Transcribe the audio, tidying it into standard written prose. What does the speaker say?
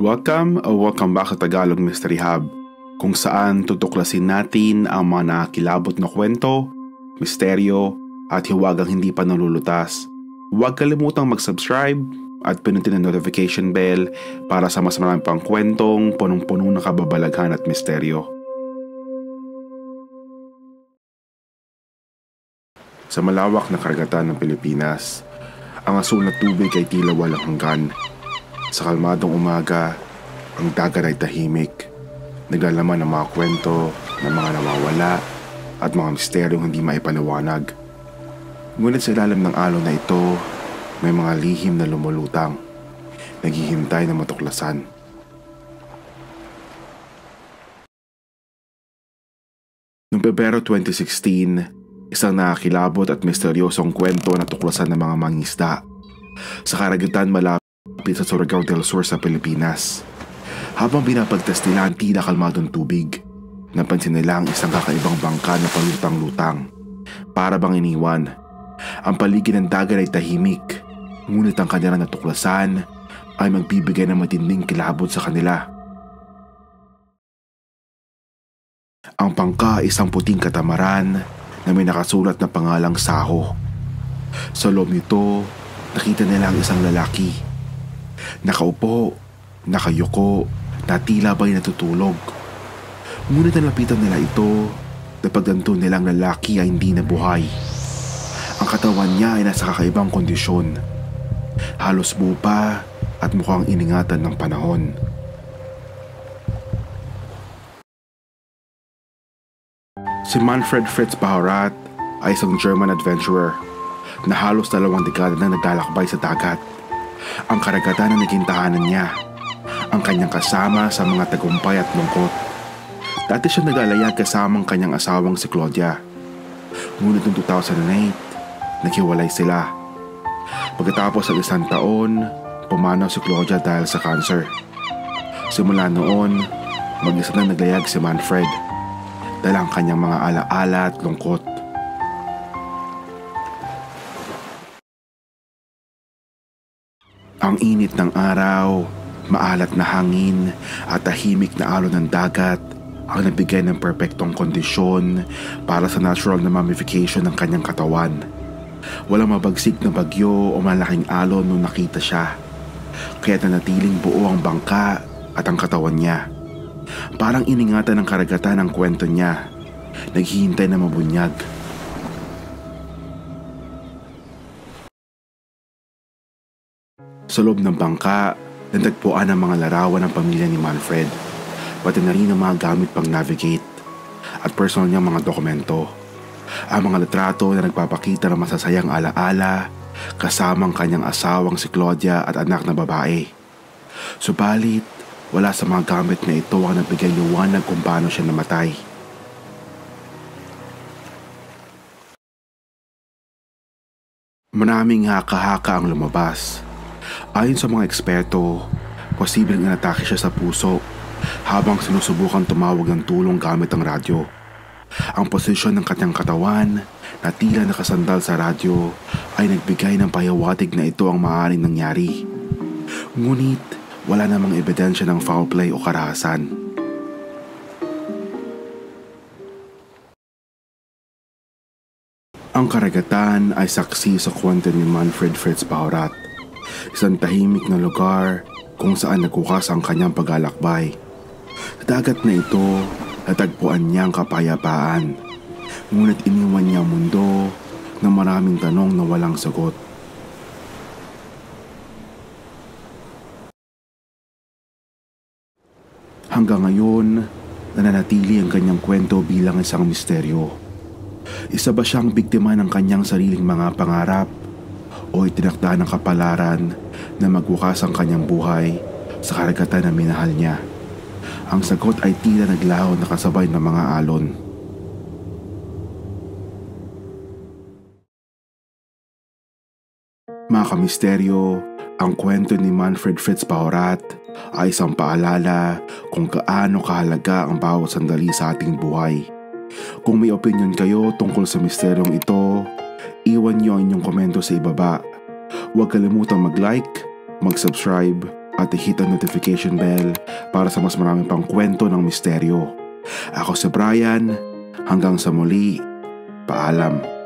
Welcome back sa Tagalog Mystery Hub, kung saan tutuklasin natin ang mga nakakilabot na kwento, misteryo, at hiwagang hindi pa nalulutas. Huwag kalimutang mag-subscribe at pinutin ang notification bell para sa mas marami pang kwentong punong-puno ng kababalaghan at misteryo. Sa malawak na karagatan ng Pilipinas, ang asul na tubig ay tila walang hanggan. Sa kalmadong umaga, ang dagat ay tahimik, naglalaman ng mga kwento ng mga nawawala at mga misteryong hindi maipaliwanag. Ngunit sa ilalim ng alon na ito, may mga lihim na lumulutang, naghihintay na matuklasan. Noong Pebrero 2016, isang nakakilabot at misteryosong kwento na tuklasan ng mga mangingisda sa karagatan malapit sa Surigao del Sur sa Pilipinas. Habang binapagtas nila ang tila kalmadong tubig, napansin nila ang isang kakaibang bangka na palutang-lutang. Para bang iniwan. Ang paligid ng dagat ay tahimik, ngunit ang kanilang natuklasan ay magbibigay ng matinding kilabot sa kanila. Ang bangka ay isang puting katamaran na may nakasulat na pangalang Saho. Sa loob nito, nakita nila ang isang lalaki. Nakaupo, nakayuko, na tila ba'y natutulog. Ngunit nalapitan nila ito, napagtanto nilang lalaki ay hindi nabuhay. Ang katawan niya ay nasa kakaibang kondisyon. Halos buo pa at mukhang iningatan ng panahon. Si Manfred Fritz Bahorat ay isang German adventurer na halos 2 dekada na naglalakbay sa dagat. Ang karagatan na naging tahanan niya, ang kanyang kasama sa mga tagumpay at lungkot. Dati siya naglalayag kasama ang kanyang asawang si Claudia. Ngunit noong 2008, naghiwalay sila. Pagkatapos ng 1 taon, pumanaw si Claudia dahil sa cancer. Simula noon, mag-isa na naglayag si Manfred, dala ang kanyang mga alaala at lungkot. Ang init ng araw, maalat na hangin at tahimik na alon ng dagat ang nagbigay ng perpektong kondisyon para sa natural na mummification ng kanyang katawan. Walang mabagsik na bagyo o malaking alon nung nakita siya, kaya nanatiling buo ang bangka at ang katawan niya. Parang iningatan ng karagatan ang kwento niya, naghihintay na mabunyag. Sa loob ng bangka, natagpuan ang mga larawan ng pamilya ni Manfred, pati na rin ang mga gamit pang navigate at personal niyang mga dokumento. Ang mga litrato na nagpapakita ng masasayang alaala kasamang kanyang asawang si Claudia at anak na babae. Subalit, wala sa mga gamit na ito ang nagbigay liwanag kung paano siya namatay. Maraming haka-haka ang lumabas. Ayon sa mga eksperto, posibleng inatake siya sa puso habang sinusubukan tumawag ng tulong gamit ang radyo. Ang posisyon ng kanyang katawan na tila nakasandal sa radyo ay nagbigay ng pahiwatig na ito ang maaaring nangyari. Ngunit wala namang ebidensya ng foul play o karahasan. Ang karagatan ay saksi sa kwento ni Manfred Fritz Bahorat, isang tahimik na lugar kung saan nagkukas ang kanyang paglalakbay. Sa dagat na ito, natagpuan niya ang kapayapaan, ngunit iniwan niya ang mundo na maraming tanong na walang sagot. Hanggang ngayon, nananatili ang kanyang kwento bilang isang misteryo. Isa ba siyang biktima ng kanyang sariling mga pangarap o itinakda ng kapalaran na magwakas ang kanyang buhay sa karagatan na minahal niya? Ang sagot ay tila naglaho na kasabay ng mga alon. Mga kamisteryo, ang kwento ni Manfred Fritz Bahorat ay isang paalala kung gaano kahalaga ang bawat sandali sa ating buhay. Kung may opinion kayo tungkol sa misteryong ito, iwan niyo ang inyong komento sa ibaba. Huwag kalimutang mag-like, mag-subscribe at i-hit ang notification bell para sa mas maraming pang kwento ng misteryo. Ako si Brian, hanggang sa muli, paalam.